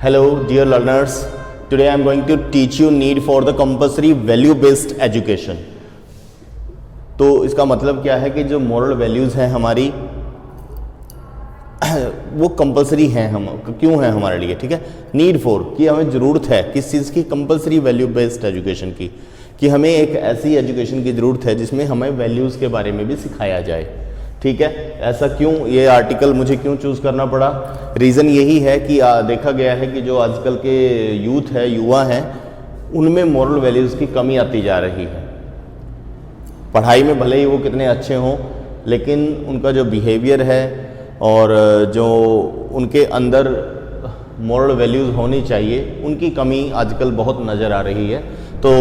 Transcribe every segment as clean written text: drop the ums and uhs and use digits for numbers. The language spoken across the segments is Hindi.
Hello dear learners, today I am going to teach you need for the compulsory value based education। तो इसका मतलब क्या है कि जो moral values हैं हमारी वो कंपलसरी हैं, हम क्यों हैं हमारे लिए, ठीक है। नीड फॉर कि हमें ज़रूरत है किस चीज़ की, कंपलसरी वैल्यू बेस्ड एजुकेशन की, कि हमें एक ऐसी एजुकेशन की ज़रूरत है जिसमें हमें वैल्यूज़ के बारे में भी सिखाया जाए, ठीक है। ऐसा क्यों, ये आर्टिकल मुझे क्यों चूज़ करना पड़ा, रीज़न यही है कि देखा गया है कि जो आजकल के यूथ है, युवा हैं, उनमें मॉरल वैल्यूज़ की कमी आती जा रही है। पढ़ाई में भले ही वो कितने अच्छे हों, लेकिन उनका जो बिहेवियर है और जो उनके अंदर मॉरल वैल्यूज़ होनी चाहिए, उनकी कमी आजकल बहुत नज़र आ रही है। तो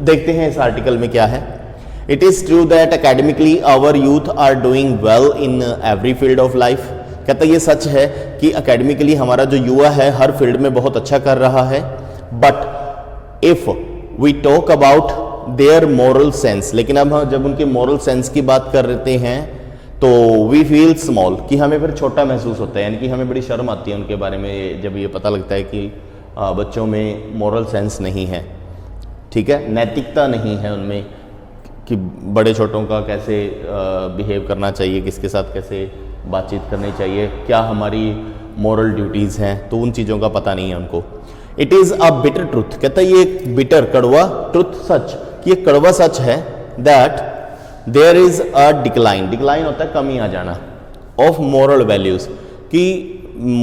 देखते हैं इस आर्टिकल में क्या है। It is true that academically our youth are doing well in every field of life. कहता है ये सच है कि एकेडमिकली हमारा जो युवा है हर फील्ड में बहुत अच्छा कर रहा है। But if we talk about their moral sense, लेकिन अब हम जब उनके मॉरल सेंस की बात कर रहे हैं तो वी फील स्मॉल, कि हमें फिर छोटा महसूस होता है, यानी कि हमें बड़ी शर्म आती है उनके बारे में जब ये पता लगता है कि बच्चों में मॉरल सेंस नहीं है, ठीक है, नैतिकता नहीं है उनमें, कि बड़े छोटों का कैसे बिहेव करना चाहिए, किसके साथ कैसे बातचीत करनी चाहिए, क्या हमारी मॉरल ड्यूटीज़ हैं, तो उन चीज़ों का पता नहीं है उनको। It is a bitter truth, कहता है ये एक बिटर कड़वा ट्रुथ, सच, कि ये कड़वा सच है, that there is a decline, decline होता है कमी आ जाना, ऑफ मॉरल वैल्यूज़, कि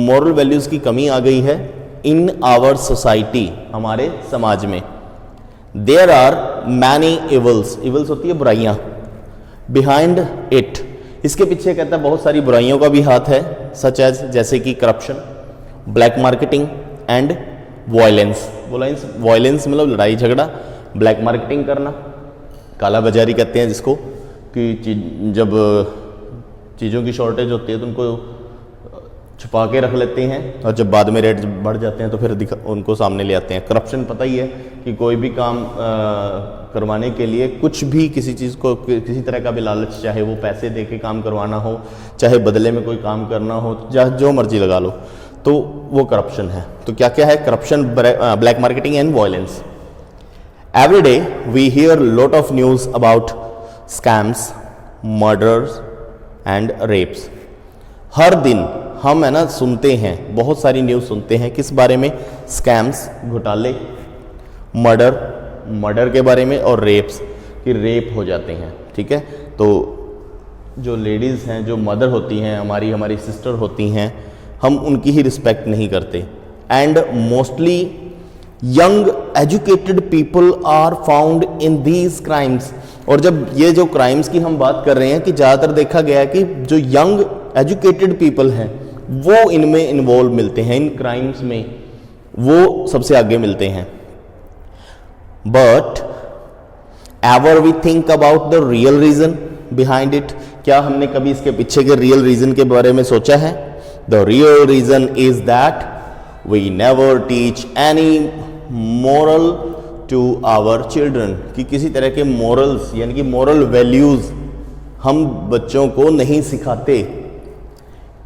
मॉरल वैल्यूज़ की कमी आ गई है इन आवर सोसाइटी, हमारे समाज में। There are many evils, evils होती है बुराइयाँ, बिहाइंड इट, इसके पीछे कहता है बहुत सारी बुराइयों का भी हाथ है, सच एज जैसे कि corruption, black marketing and violence. Violence मतलब लड़ाई झगड़ा, ब्लैक मार्केटिंग करना, काला बाजारी कहते हैं जिसको, कि जब चीज़ों की शॉर्टेज होती है तो उनको छुपा के रख लेते हैं और जब बाद में रेट बढ़ जाते हैं तो फिर उनको सामने ले आते हैं। करप्शन पता ही है कि कोई भी काम करवाने के लिए कुछ भी, किसी चीज़ को, किसी तरह का भी लालच, चाहे वो पैसे दे के काम करवाना हो, चाहे बदले में कोई काम करना हो, चाहे जो मर्जी लगा लो, तो वो करप्शन है। तो क्या क्या है, corruption, black marketing and violence. Every day we hear lot of news about scams, murders and rapes। हर दिन हम है ना सुनते हैं, बहुत सारी न्यूज़ सुनते हैं, किस बारे में, स्कैम्स, घोटाले, मर्डर के बारे में, और रेप्स, कि रेप हो जाते हैं, ठीक है। तो जो लेडीज़ हैं, जो मदर होती हैं, हमारी सिस्टर होती हैं, हम उनकी ही रिस्पेक्ट नहीं करते। And mostly young educated people are found in these crimes. और जब ये जो क्राइम्स की हम बात कर रहे हैं, कि ज़्यादातर देखा गया है कि जो यंग एजुकेटेड पीपल हैं वो इनमें इन्वॉल्व मिलते हैं, इन क्राइम्स में वो सबसे आगे मिलते हैं। But ever we think about the real reason behind it, क्या हमने कभी इसके पीछे के रियल रीज़न के बारे में सोचा है? The real reason is that we never teach any moral to our children, कि किसी तरह के मोरल्स यानी कि मोरल वैल्यूज़ हम बच्चों को नहीं सिखाते।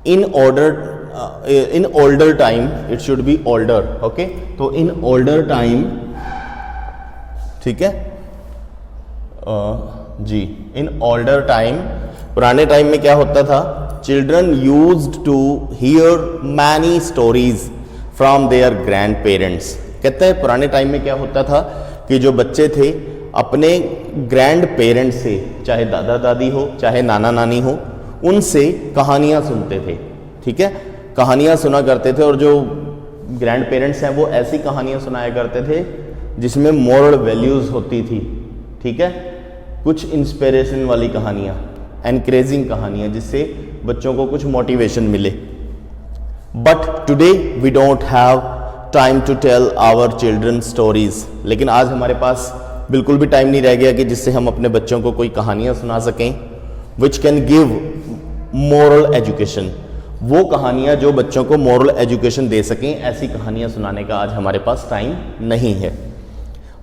In older time, it should be older, okay, तो इन ओल्डर टाइम, ठीक है जी, इन ओल्डर टाइम, पुराने टाइम में क्या होता था, children used to hear many stories from their grandparents. कहते हैं पुराने टाइम में क्या होता था कि जो बच्चे थे अपने ग्रैंड पेरेंट्स से, चाहे दादा दादी हो, चाहे नाना नानी हो, उनसे कहानियाँ सुनते थे, ठीक है, कहानियाँ सुना करते थे। और जो ग्रैंड पेरेंट्स हैं वो ऐसी कहानियाँ सुनाया करते थे जिसमें मॉरल वैल्यूज़ होती थी, ठीक है, कुछ इंस्पिरेशन वाली कहानियाँ, एनकरेजिंग कहानियाँ, जिससे बच्चों को कुछ मोटिवेशन मिले। But today we don't have time to tell our children stories, लेकिन आज हमारे पास बिल्कुल भी टाइम नहीं रह गया कि जिससे हम अपने बच्चों को कोई कहानियाँ सुना सकें, which can give moral education, वो कहानियाँ जो बच्चों को मोरल एजुकेशन दे सकें, ऐसी कहानियाँ सुनाने का आज हमारे पास टाइम नहीं है।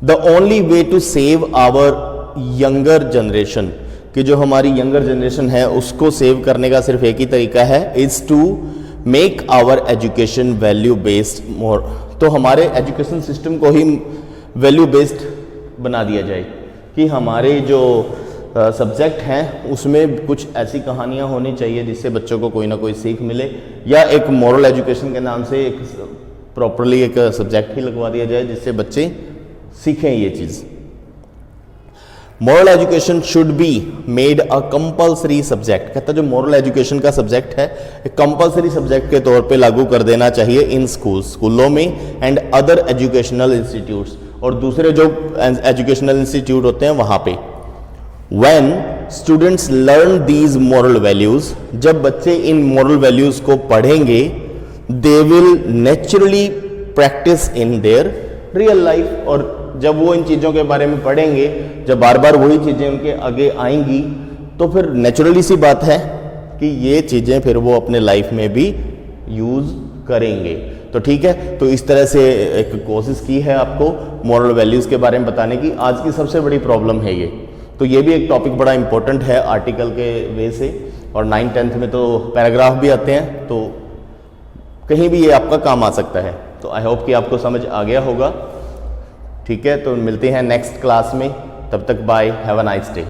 The only way to save our younger generation, कि जो हमारी यंगर जनरेशन है उसको सेव करने का सिर्फ एक ही तरीका है, is to make our education value based more, तो हमारे एजुकेशन सिस्टम को ही वैल्यू बेस्ड बना दिया जाए कि हमारे जो सब्जेक्ट हैं उसमें कुछ ऐसी कहानियाँ होनी चाहिए जिससे बच्चों को कोई ना कोई सीख मिले, या एक मॉरल एजुकेशन के नाम से एक प्रॉपरली एक सब्जेक्ट ही लगवा दिया जाए जिससे बच्चे सीखें ये चीज़। Moral education should be made a compulsory subject, कहता जो मॉरल एजुकेशन का सब्जेक्ट है एक कंपल्सरी सब्जेक्ट के तौर पे लागू कर देना चाहिए इन स्कूलों में एंड अदर एजुकेशनल इंस्टीट्यूट्स, और दूसरे जो एजुकेशनल इंस्टीट्यूट होते हैं वहाँ पे। When students learn these moral values, जब बच्चे इन मॉरल वैल्यूज को पढ़ेंगे, they will naturally practice in their real life, और जब वो इन चीज़ों के बारे में पढ़ेंगे, जब बार बार वही चीज़ें उनके आगे आएंगी, तो फिर नेचुरली सी बात है कि ये चीज़ें फिर वो अपने लाइफ में भी यूज़ करेंगे। तो ठीक है, तो इस तरह से एक कोशिश की है आपको मॉरल वैल्यूज़ के बारे में बताने की। आज की सबसे बड़ी प्रॉब्लम है ये, तो ये भी एक टॉपिक बड़ा इंपॉर्टेंट है आर्टिकल के वे से, और 9th-10th में तो पैराग्राफ भी आते हैं, तो कहीं भी ये आपका काम आ सकता है। तो आई होप कि आपको समझ आ गया होगा। ठीक है, तो मिलते हैं नेक्स्ट क्लास में, तब तक bye, have a nice day.